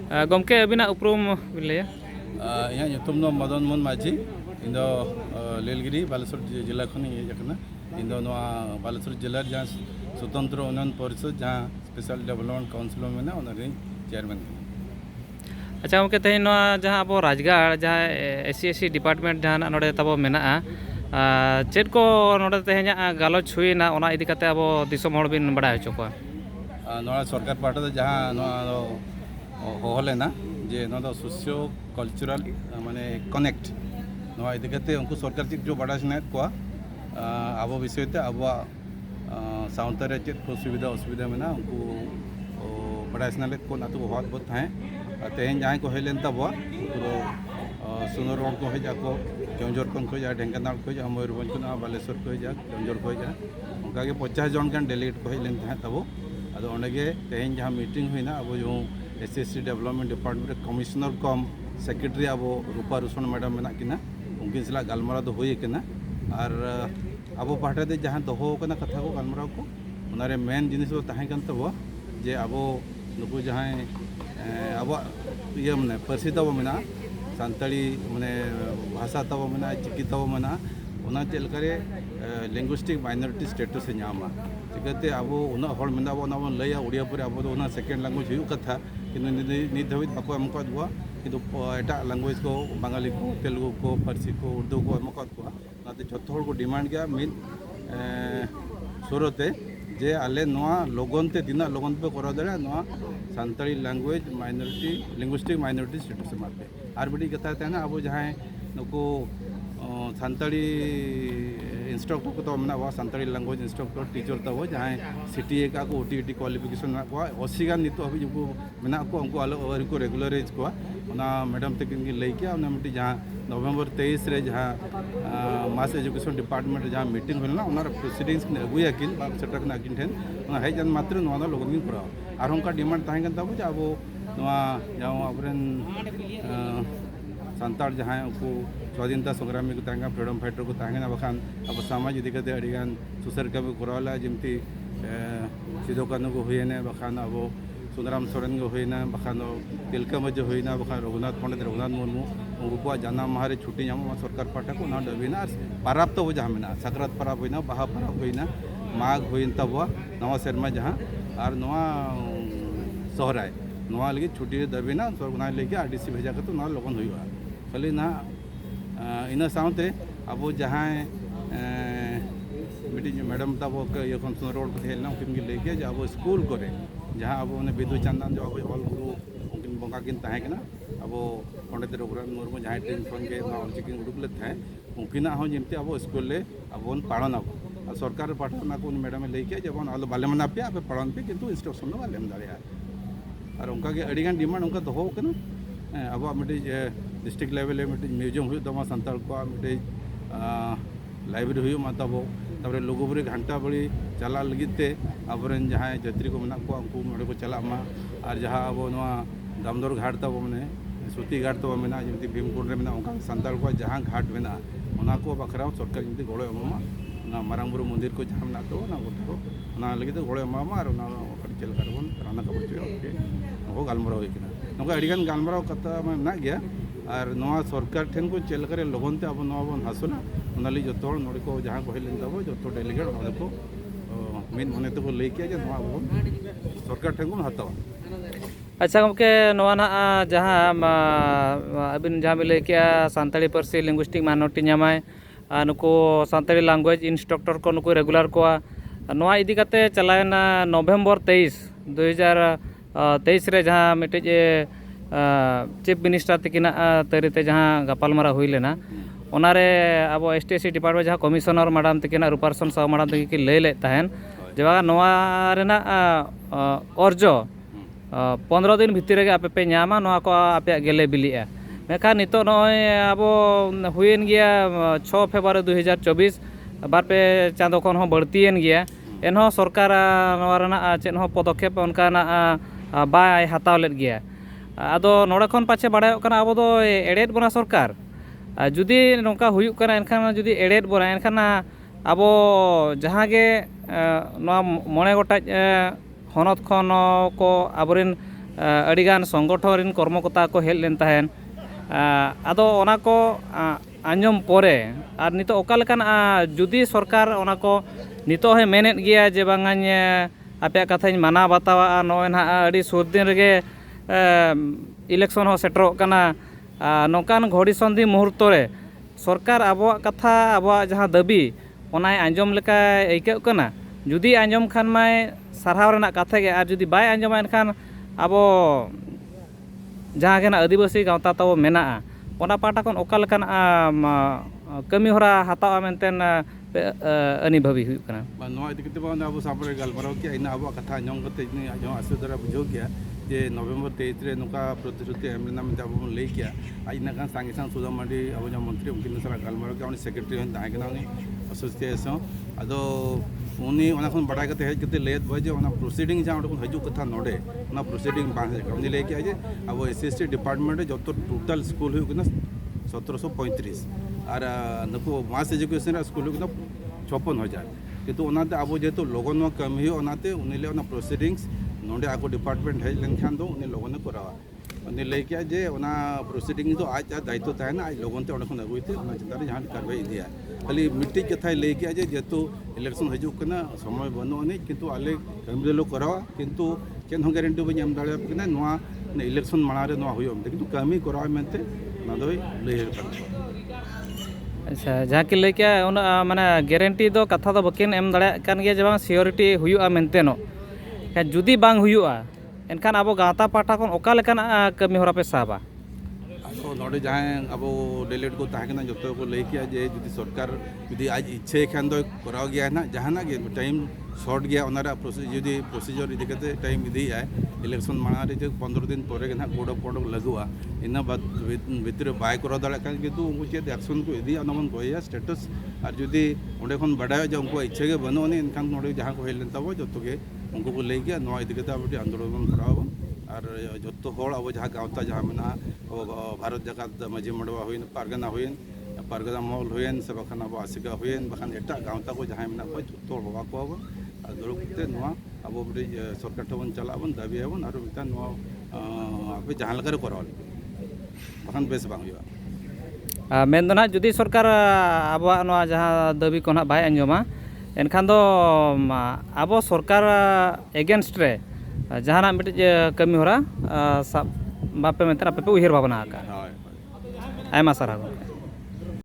Gomke abina uprum bilaya. यहाँ युतुम दो मदन मोहन माझी इन दो लीलगिरी बालेश्वर जिला खन इजना इन दो बालेश्वर जिला जहाँ स्वतंत्र उन्नयन परिषद जहाँ स्पेशल डेवलपमेंट काउंसिल में उन्हें चेयरमैन। अच्छा गमके तेहन जहाँ अब राजगाड़ जहाँ एससी डिपार्टमेंट जहाँ नोडे तब मेना चेद को नोडे तेहन गालोच हुईना ओना इदी कते अब दिसम हड़ बिन बड़ा हचो को सरकार पाटा जहाँ होलेना जे सोशियो कल्चरल माने कनेक्ट इदी कते उनको सरकार चीज जो बड़ा स्नेह को अब विषय अब साउंतरे चेद को सुविधा असुविधा में उनको बड़ा स्नेह को ना तो बहुत बहुत हैं तेहन जहाँ को हेलेन तब सुनर को हजा को केवंझर खन खोजा ढेंकानाल खोजा मयूरभंज को बालेश्वर खोजा केवंझर खोजा उनका 50 जन गान डेलीगेट को हेलेन तब अदो ओंडे तेहन जहाँ मीटिंग हुईना अब जो एसएससी डेवलपमेंट डिपार्टमेंट कमिश्नर कम सेक्रेटरी अब रूपा रुसन मैडम में उनकिन सला गलमारा तो हुई और अब पाटे जहाँ दहो कथा को गलमारा को उनारे मेन जिनिस तब जे अब नुकु जहाँ अब ये मैंने पार्सी तब में सानताड़ी मैंने भाषा तब में चिकी तब में चलकारे लैंग्वेस्टिक माइनॉरिटी स्टेटस से नामा चिकाते अब उना हड़ में लैया उड़िया पर अब सेकेंड लैंग्वेज हुई कथा कि नित धाबी बाको एमका कि एट लैंग्वेज को बंगाली को तेलुगु को पार्सी को उर्दू को एमका जो को डिमांड गया मिद सुरते जे आले लगन ते तीना लगन पे करा दाड़ा Santali language minority linguistic minority status मारते और बड़ी कथा तेना अब जहाँ नुको सानताड़ी इंस्ट्रक्टर को तो मना सानताड़ी लैंग्वेज इंस्ट्रक्टर टीचर तब जहाँ सीटीए का को ओटीटी क्वालिफिकेशन 80 गान नित हबी जो मेना को उनको आलो को रेगुलराइज को मैडम तकिन की लई किया मिट्टी जहाँ नवंबर 23 रे जहाँ मास एजुकेशन डिपार्टमेंट जहाँ मीटिंग होना प्रोसीडिंग्स अगुया किन सेटकना किन ठेन हेजन मात्र लोगन किन करा और उनका डिमांड तहन तब अब जहाँ अबरेन सानताड़ जहाँ उनको स्वाधीनता संग्रामी को तहंगा फ्रीडम फाइटर को तहंगा बखान अब समाज इदी कते अड़ीगान सुसर कमी कराला जमती सिदो कानू को हुईना बखान अब सुंदराम सोरेन को हुईना बखान तिलका मज हुईना बखान रघुनाथ पंडित रघुनाथ मुर्मू उनको जानाम माह छुट्टी नामा सरकार पाटा को डबीना पाराब तब जहाँ में साकरात पाराब हुईना बाहा पाराब हुईना माघ हुईन तब नवा सेरमा जहाँ और नवा सहराय नवा लगे छुट्टी दबीना लगे आरडीसी भेजा करते लगन हुआ खाली ना इन साथ अब जहाँ मिट्टी मैडम तब ये रोड को हेलना उनकिन की लैके अब स्कूल को जहाँ अब उन्हें बिदु चंदन जो अब ऑल गुरु उनकिन बंगा किन तहकना अब पंडित रघुनाथ मुर्मू जहाँ टीम खन के ऑलचिकी उड़ूक ले थे उनकिना जमती अब स्कूल ले अब पालन अब सरकार पाठना को मैडम लैके जब बाले मना पे आप पालन पे किंतु इंस्ट्रक्शन बाले दाड़ा और उनका अड़ीगान डिमांड उनका दहो अब मिट्टी डिस्ट्रिक्ट लेवल मिट्टी म्यूजियम हुई तमा सानताड़ को मिट्टी लाइब्रेरी हुई तब तब लुगुबुरी घंटा बड़ी चला लगते अबरन जहाँ जात्री को मेना को उनको नोड़े को चला और जहाँ अब दामोदर घाट तब मैंने सूती घाट तब मेना जमती भीमकुंड में उनका सानताड़ को जहाँ घाट में को बखरा सरकार जमती गड़ो एमा मारांग बुरु मंदिर को जहाँ में तो गोटा लगे गड़ो एमा और चलकर बन राना खबर गलमारा होना अड़ीगान गलमारा कथा में गया और नवा सरकार ठेन को चलकर लगनते अब बन हासुना उनाली जो नोड़े को जहाँ को हेलेन तब जो डेलीगेट नोड़े को मिद मने तो लई किया सरकार ठेन को हतावा। अच्छा गमके जहाँ अबिन जहाँ लई किया सानताड़ी पार्सी लिंग्विस्टिक माइनॉरिटी नामाय नुको सानताड़ी लैंग्वेज इंस्ट्रक्टर को नुको रेगुलर को इदी कते चलाना नवंबर 23 2023 रे जहाँ मिट्टी चीफ मिनिस्टर तकिना तरीते जहाँ गपालमारा हुई लेना ओनारे अब एसटीएससी डिपार्टमेंट जहाँ कमिश्नर मैडम तकिना रूपारसन साहू मैडम तक लई ले तहन जब नवा रेना अर्जो 15 दिन भितर के आपे पे नामा नवा को आपे गेले बिलिया मेखा नितो नय अब हुईन गया 6 फेब्रुआरी 2024 बारपे चाँदो खन बढ़तीन गया एनहो सरकार चेद पदक्षेप उनकाना बाय हताव लेद गया आदो नोड़े खन पाछे बाड़ायोग कना अब दो एड़ेद बना सरकार जुदी नोंका हुयुग कना एनखान जुदी एड़ेद बना एनखान अब जहाँ गे नोआ 9 गोटाज हनत खन को आबरेन ᱟᱹᱰᱤᱜᱟᱱ ᱥᱚᱝᱜᱚᱴᱷᱚᱱ ᱨᱮᱱ ᱠᱚᱨᱢᱚᱠᱚᱛᱟ ᱠᱚ ᱦᱮᱡ ᱞᱮᱱ ᱛᱟᱦᱮᱱ ᱟᱫᱚ ᱚᱱᱟ ko ᱟᱸᱡᱚᱢ ᱯᱚᱨᱮ ᱟᱨ ᱱᱤᱛᱚᱜ ᱚᱠᱟ ᱞᱮᱠᱟᱱ ᱡᱩᱫᱤ ᱥᱚᱨᱠᱟর ᱚᱱᱟ ko ᱱᱤᱛᱚᱜ ᱦᱚᱸ ᱢᱮᱱᱮᱫ ᱜᱮᱭᱟ ᱡᱮ ᱵᱟᱝᱟᱧ ᱟᱯᱮᱭᱟᱜ ᱠᱟᱛᱷᱟᱧ ᱢᱟᱱᱟᱣ ᱵᱟᱛᱟᱣᱟ ᱱᱚᱜᱼᱚᱭ ᱱᱟᱦᱟᱜ ᱟᱹᱰᱤ ᱥᱩᱨ ᱫᱤᱱ ᱨᱮᱜᱮ ইলেকশন ᱦᱚᱸ ᱥᱮᱴᱮᱨᱚᱜ ᱠᱟᱱᱟ ᱱᱚᱝᱠᱟᱱ ᱜᱷᱚᱲᱤ ᱥᱚᱱᱫᱷᱤ ᱢᱩᱦᱩᱨᱛᱚ ᱨᱮ ᱥᱚᱨᱠᱟর ᱟᱵᱚᱣᱟᱜ ᱠᱟᱛᱷᱟ ᱟᱵᱚᱣᱟᱜ ᱡᱟᱦᱟᱸ ᱫᱟᱹᱵᱤ ᱚᱱᱟᱭ ᱟᱸᱡᱚᱢ ᱞᱮᱠᱟᱭ ᱟᱹᱭᱠᱟᱹᱜ ᱠᱟᱱᱟ ᱡᱩᱫᱤ ᱟᱸᱡᱚᱢ ᱠᱷᱟᱱ ᱢᱟᱭ ᱥᱟᱨᱦᱟᱣ ᱨᱮᱱᱟᱜ ᱠᱟᱛᱷᱟ ᱜᱮ ᱟᱨ ᱡᱩᱫᱤ ᱵᱟᱭ ᱟᱸᱡᱚᱢᱟ ᱮᱱᱠᱷᱟᱱ ᱟᱵᱚ ᱡᱟᱦᱟᱸ ᱜᱮ ᱟᱹᱫᱤᱵᱟᱹᱥᱤ ᱜᱟᱶᱛᱟ ᱛᱟᱵᱚ ᱢᱮᱱᱟᱜᱼᱟ ᱚᱱᱟ ᱯᱟᱦᱴᱟ ᱠᱷᱚᱱ ᱚᱠᱟ ᱞᱮᱠᱟᱱ ᱠᱟᱹᱢᱤ ᱦᱚᱨᱟ ᱦᱟᱛᱟᱣᱟ ᱢᱮᱱᱛᱮ ᱟᱹᱱᱤ ᱵᱷᱟᱹᱵᱤ ᱦᱩᱭᱩᱜ ᱠᱟᱱᱟ ᱱᱚᱣᱟ ᱤᱫᱤ ᱠᱟᱛᱮ ᱟᱵᱚ ᱥᱟᱢᱟᱝ ᱨᱮ ᱜᱟᱞᱢᱟᱨᱟᱣ ᱠᱮᱜᱼᱟ ᱤᱱᱟᱹ ᱟᱵᱚᱣᱟᱜ ᱠᱟᱛᱷᱟ ᱟᱸᱡᱚᱢ ᱠᱟᱛᱮ ᱟᱸᱡᱚᱢ ᱟᱥᱩ ᱫᱷᱟᱨᱟ ᱵᱩᱡᱷᱟᱹᱣ ᱠᱮᱜᱼᱟ ᱡᱮ ᱱᱚᱵᱷᱮᱢᱵᱚᱨ 23 ᱨᱮ ᱱᱚᱝᱠᱟ ᱯᱨᱚᱛᱤশ্রুতি ᱮᱢ ᱞᱮᱱᱟ ᱢᱮᱱᱛᱮ ᱟᱵᱚ ᱵᱚᱱ ᱞᱟᱹᱭ ᱠᱮᱜᱼᱟ ᱟᱨ ᱤᱱᱟᱹ ᱠᱷᱟᱱ ᱥᱟᱸᱜᱮ ᱥᱟᱝ ᱥᱩᱫᱷᱟ ᱢᱟᱱᱰᱤ ᱟᱵᱚ ᱡᱟᱦᱟᱸ ᱢᱚᱱᱛᱨᱤ ᱩᱱᱠᱤᱱ ᱥᱟᱞᱟᱜ ᱜᱟᱞᱢᱟᱨᱟw ᱠᱮᱜᱼᱟ ᱩᱱᱤ ᱥᱮᱠᱨᱮᱴᱟরি ᱦᱚᱸ ᱛᱟᱦᱮᱸ ᱠᱟᱱᱟ ᱩᱱᱤ ᱮᱥᱳᱥᱤᱭᱮᱥᱚᱱ ᱟᱫᱚ ᱩᱱᱤ ᱚᱱᱟ ᱠᱷᱚᱱ ᱵᱟᱰᱟᱭ ᱠᱟᱛᱮ ᱦᱮᱡ ᱠᱟᱛᱮ ᱞᱟᱹᱭᱮᱫ ᱵᱚᱭ ᱡᱮ ᱚᱱᱟ ᱯᱨᱚᱥᱤᱰᱤᱝ ᱡᱟᱦᱟᱸ ᱚᱸᱰᱮ ᱠᱷᱚᱱ ᱦᱤᱡᱩᱜ ᱠᱟᱛᱷᱟ ᱱᱚᱰᱮ ᱚᱱᱟ ᱯᱨᱚᱥᱤᱰᱤᱝ ᱵᱟᱝ ᱦᱮᱡ ᱠᱟᱱᱟ ᱩᱱᱤ ᱞᱟᱹᱭ ᱠᱮᱜᱼᱟ ᱡᱮ ᱟᱵᱚ SC/ST ᱰᱤᱯᱟᱨᱴᱢᱮন্ট ᱨᱮ ᱡᱚᱛᱚ ᱴᱳᱴᱟᱞ স্কুল ᱦᱩᱭᱩᱜ ᱠᱟᱱᱟ 1735 ᱟᱨ ᱱᱩᱠᱩ ᱢᱟᱥ ᱮᱡᱩকেশন ᱨᱮ স্কুল ᱦᱩᱭᱩᱜ ᱠᱟᱱᱟ 56,000 কিন্তু ওনাতে আবো যেহেতু লগন কামি হুᱭᱩᱜ ওনাতে উনি লে ওনা প্রসিডিংস নোডে আকো ডিপার্টমেন্ট হেজ লেনখান দো উনি লগনে করাওয়া উনি ᱞᱟᱹᱭ ᱠᱮᱜᱼᱟ ᱡᱮ ᱚᱱᱟ ᱯᱨᱚᱥᱤᱰᱤᱝ ᱫᱚ ᱟᱡ ᱫᱟᱭᱤᱛᱛᱚ ᱛᱟᱦᱮᱱᱟ ᱟᱡ ᱞᱚᱜᱚᱱ ᱛᱮ ᱚᱸᱰᱮ ᱠᱷᱚᱱ ᱟᱹᱜᱩᱭᱛᱮ ᱚᱱᱟ ᱪᱮᱛᱟᱱ ᱨᱮ ᱡᱟᱦᱟᱸ ᱠᱟᱨᱵᱟᱭ ᱤᱫᱤᱭᱟ ᱠᱷᱟᱹᱞᱤ ᱢᱤᱫᱴᱤᱡ ᱠᱟᱛᱷᱟᱭ ᱞᱟᱹᱭ ᱠᱮᱜᱼᱟ ᱡᱮ ᱡᱮᱦᱮᱛᱩ ᱤᱞᱮᱠᱥᱚᱱ ᱦᱤᱡᱩᱜ ᱠᱟᱱᱟ ᱥᱚᱢᱚᱭ ᱵᱟᱹᱱᱩᱜ ᱟᱹᱱᱤᱡ ᱠᱤᱱᱛᱩ ᱟᱞᱮ ᱠᱟᱹᱢᱤ ᱫᱚᱞᱮ ᱠᱚᱨᱟᱣᱟ ᱠᱤᱱᱛᱩ ᱪᱮᱫ ᱦᱚᱸ গ্যারান্টি ᱵᱟᱹᱧ ᱮᱢ ᱫᱟᱲᱮᱭᱟᱯᱮ ᱠᱟᱱᱟ ᱱᱚᱣᱟ ᱤᱞᱮᱠᱥᱚᱱ ᱢᱟᱲᱟᱝ ᱨᱮ ᱱᱚᱣᱟ ᱦᱩᱭᱩᱜᱼᱟ ᱢᱮᱱᱛᱮ ᱠᱤᱱᱛᱩ ᱠᱟᱹᱢᱤ ᱠᱚᱨᱟᱣ ᱢᱮᱱᱛᱮ ᱚᱱᱟ ᱫᱚᱭ ᱞᱟᱹᱭ ᱠᱟᱱᱟ ᱟᱪᱪᱷᱟ ᱡᱟᱦᱟᱸ ᱠᱤᱱ ᱞᱟᱹᱭ ᱠᱮᱜᱼᱟ ᱚᱱᱟ ᱢᱟᱱᱮ গ্যারান্টি ᱫᱚ ᱠᱟᱛᱷᱟ ᱫᱚ ᱵᱟᱹᱠᱤᱱ ᱮᱢ ᱫᱟᱲᱮᱭᱟᱜ ᱠᱟᱱ ᱜᱮᱭᱟ ᱡᱮ ᱵᱟᱝ ᱥᱤᱭᱚᱨᱤᱴᱤ ᱦᱩᱭᱩᱜᱼᱟ ᱢᱮᱱᱛᱮᱱᱚ ᱡᱩᱫᱤ ᱵᱟᱝ ᱦᱩᱭᱩᱜᱼᱟ ᱮᱱᱠᱷᱟᱱ ᱟᱵᱚ ᱜᱟᱶᱛᱟ ᱯᱟᱦᱴᱟ ᱠᱷᱚᱱ ᱚᱠᱟ ᱞᱮᱠᱟᱱᱟᱜ ᱠᱟᱹᱢᱤ ᱦᱚᱨᱟ ᱯᱮ ᱥᱟᱵᱟ तो नोडे जहाँ अब डेलीगेट को तहकना जो को लई किया जे जुदी सरकार जुदी आज इच्छे खान दो कराव गया है ना जहाँ गे टाइम शॉर्ट गया उनारा जुदी प्रोसीजर इदी कते टाइम इदी है इलेक्शन माना रे 15 दिन पर ना कोड ऑफ कंडक्ट लगुआ इना बात भितर बाय करा दाड़ा खान किंतु उनको चेत एक्शन को इदी अनमन कोया स्टेटस और जुदी ओंडे खन बडाय जे उनको इच्छे के बनो ने इनखान नोडे जहाँ को हेलन तबो जतो के उनको को लई गया नवा इदी कते अब आंदोलन कराव और जो हर अब जहाँ गाँवता जहाँ मेना भारत जाकात माजी मडवा हुई पारगना मॉल हुई से बखान अब आसिका हुई बखान एट गाँवता को जहाँ मेना जो हवा को दुरुबते अब सरकार ठेन चलाबन दाबियाबन और मितान आप जहाँ लेकर कराव बखान बेस बांग हुआ मेन दो नाग जुदी सरकार आबोआग नोआ जहाँ दाबी को नाग बाय आंजोमा एनखान दो आबो सरकार एगेंस्ट रे जहाँ मिट्टी कमी हरा सब बापे मेंते आपे पे उहिर भावना आका आयमा सारा